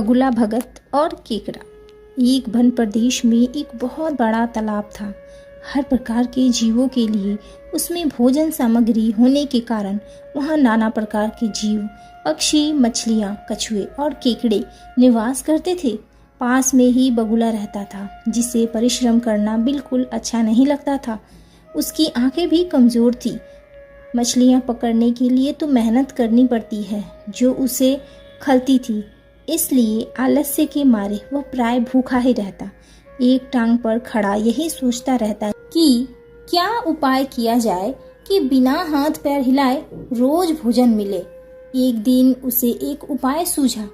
बगुला भगत और केकड़ा। एक वन प्रदेश में एक बहुत बड़ा तालाब था। हर प्रकार के जीवों के लिए उसमें भोजन सामग्री होने के कारण वहाँ नाना प्रकार के जीव, पक्षी, मछलियाँ, कछुए और केकड़े निवास करते थे। पास में ही बगुला रहता था, जिसे परिश्रम करना बिल्कुल अच्छा नहीं लगता था। उसकी आंखें भी कमज़ोर थी। मछलियाँ पकड़ने के लिए तो मेहनत करनी पड़ती है, जो उसे खलती थी। इसलिए आलस्य के मारे वह प्राय भूखा ही रहता। एक टांग पर खड़ा यही सोचता रहता कि क्या उपाय किया जाए कि बिना हाथ पैर हिलाए रोज भोजन मिले। एक दिन उसे एक उपाय सूझा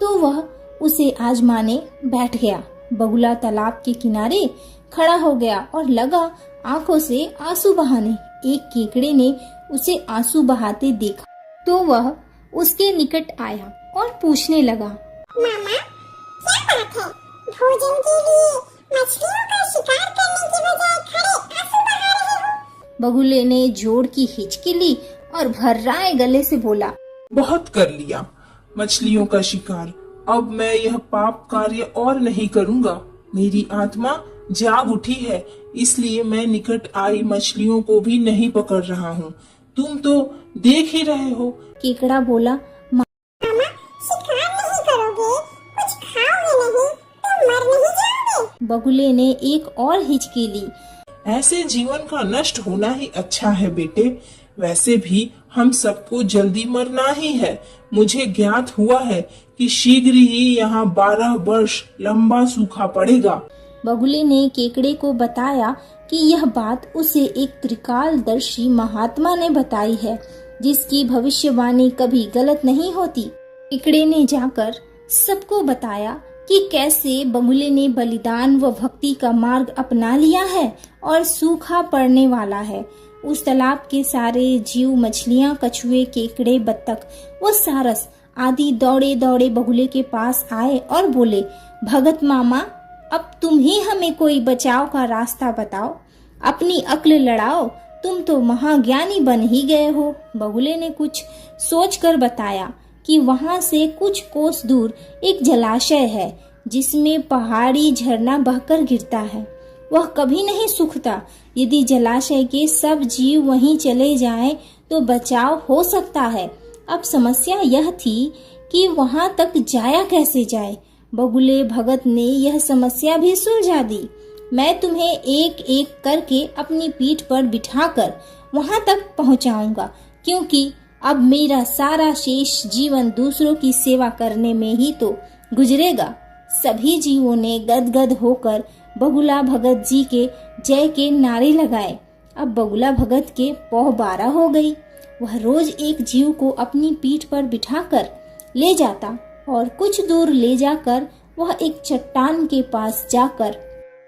तो वह उसे आजमाने बैठ गया। बगुला तालाब के किनारे खड़ा हो गया और लगा आंखों से आंसू बहाने। एक केकड़े ने उसे आंसू बहाते देखा तो वह उसके निकट आया और पूछने लगा, मामा, क्या बात है? भोजन के लिए मछलियों का शिकार करने की बजाय खड़े आंसू बहा रहे हो? बगुले ने जोर की हिचकी ली और भर्राए गले से बोला, बहुत कर लिया मछलियों का शिकार। अब मैं यह पाप कार्य और नहीं करूँगा। मेरी आत्मा जाग उठी है, इसलिए मैं निकट आई मछलियों को भी नहीं पकड़ रहा हूँ। तुम तो देख ही रहे हो। केकड़ा बोला, मामा, शिकार नहीं करोगे, कुछ खाओगे नहीं तो मर नहीं जाओगे? बगुले ने एक और हिचकी ली। ऐसे जीवन का नष्ट होना ही अच्छा है बेटे। वैसे भी हम सबको जल्दी मरना ही है। मुझे ज्ञात हुआ है कि शीघ्र ही यहाँ 12 वर्ष लंबा सूखा पड़ेगा। बगुले ने केकड़े को बताया कि यह बात उसे एक त्रिकालदर्शी महात्मा ने बताई है, जिसकी भविष्यवाणी कभी गलत नहीं होती। केकड़े ने जाकर सबको बताया कि कैसे बगुले ने बलिदान व भक्ति का मार्ग अपना लिया है और सूखा पड़ने वाला है। उस तालाब के सारे जीव, मछलियाँ, कछुए, केकड़े, बत्तख व सारस आदि दौड़े दौड़े बगुले के पास आए और बोले, भगत मामा, अब तुम ही हमें कोई बचाव का रास्ता बताओ। अपनी अक्ल लड़ाओ, तुम तो महाज्ञानी बन ही गए हो। बगुले ने कुछ सोचकर बताया कि वहां से कुछ कोस दूर एक जलाशय है, जिसमें पहाड़ी झरना बहकर गिरता है। वह कभी नहीं सूखता। यदि जलाशय के सब जीव वहीं चले जाएं, तो बचाव हो सकता है। अब समस्या यह थी कि वहां तक जाया कैसे जाए। बगुले भगत ने यह समस्या भी सुलझा दी। मैं तुम्हें एक एक करके अपनी पीठ पर बिठाकर वहां तक पहुंचाऊंगा, क्योंकि अब मेरा सारा शेष जीवन दूसरों की सेवा करने में ही तो गुजरेगा। सभी जीवों ने गदगद होकर बगुला भगत जी के जय के नारे लगाए। अब बगुला भगत के पौ 12 हो गई। वह रोज एक जीव को अपनी पीठ पर बिठाकर ले जाता और कुछ दूर ले जाकर वह एक चट्टान के पास जाकर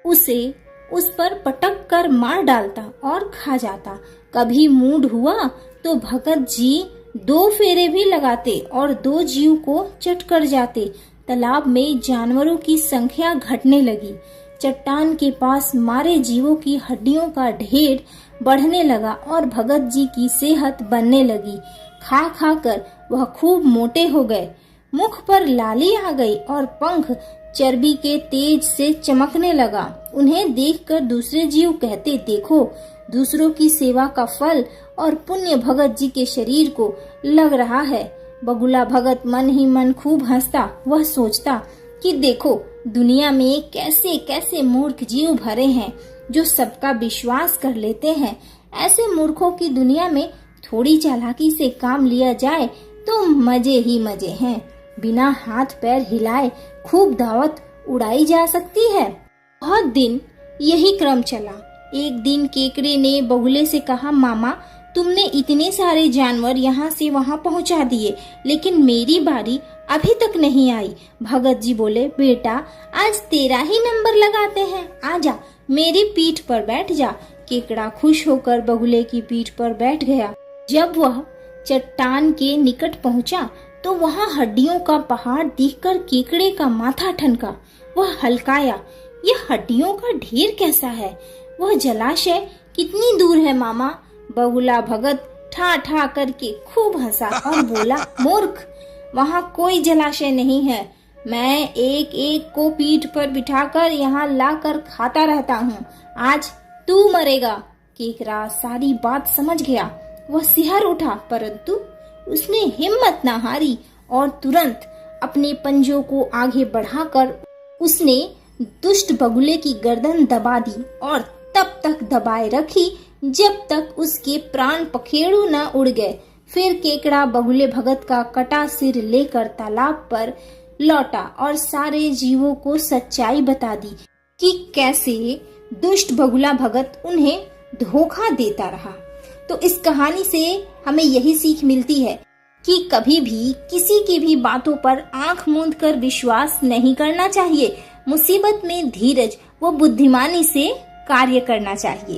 उसे उस पर पटक कर मार डालता और खा जाता। कभी मूड हुआ तो भगत जी 2 फेरे भी लगाते और 2 जीव को चट कर जाते। तालाब में जानवरों की संख्या घटने लगी। चट्टान के पास मारे जीवों की हड्डियों का ढेर बढ़ने लगा और भगत जी की सेहत बनने लगी। खा खा कर वह खूब मोटे हो गए। मुख पर लाली आ गई और पंख चर्बी के तेज से चमकने लगा। उन्हें देखकर दूसरे जीव कहते, देखो, दूसरों की सेवा का फल और पुण्य भगत जी के शरीर को लग रहा है। बगुला भगत मन ही मन खूब हंसता। वह सोचता कि देखो, दुनिया में कैसे कैसे मूर्ख जीव भरे हैं, जो सबका विश्वास कर लेते हैं। ऐसे मूर्खों की दुनिया में थोड़ी चालाकी से काम लिया जाए तो मजे ही मजे हैं। बिना हाथ पैर हिलाए खूब दावत उड़ाई जा सकती है। बहुत दिन यही क्रम चला। एक दिन केकड़े ने बगुले से कहा, मामा, तुमने इतने सारे जानवर यहाँ से वहाँ पहुँचा दिए, लेकिन मेरी बारी अभी तक नहीं आई। भगत जी बोले, बेटा, आज तेरा ही नंबर लगाते हैं। आजा, मेरी पीठ पर बैठ जा। केकड़ा खुश होकर बगुले की पीठ पर बैठ गया। जब वह चट्टान के निकट पहुँचा तो वहाँ हड्डियों का पहाड़ देखकर केकड़े का माथा ठनका। वह हल्काया, यह हड्डियों का ढेर कैसा है? वह जलाशय कितनी दूर है मामा? बगुला भगत ठा ठा करके खूब हंसा और बोला, मूर्ख, वहाँ कोई जलाशय नहीं है। मैं एक एक को पीठ पर बिठाकर यहाँ लाकर खाता रहता हूँ। आज तू मरेगा। केकड़ा सारी बात समझ गया। वह सिहर उठा, परंतु उसने हिम्मत न हारी और तुरंत अपने पंजों को आगे बढ़ाकर उसने दुष्ट बगुले की गर्दन दबा दी और तब तक दबाए रखी जब तक उसके प्राण पखेरु न उड़ गए। फिर केकड़ा बगुले भगत का कटा सिर लेकर तालाब पर लौटा और सारे जीवों को सच्चाई बता दी कि कैसे दुष्ट बगुला भगत उन्हें धोखा देता रहा। तो इस कहानी से हमें यही सीख मिलती है कि कभी भी किसी की भी बातों पर आंख मूंद कर विश्वास नहीं करना चाहिए। मुसीबत में धीरज व बुद्धिमानी से कार्य करना चाहिए।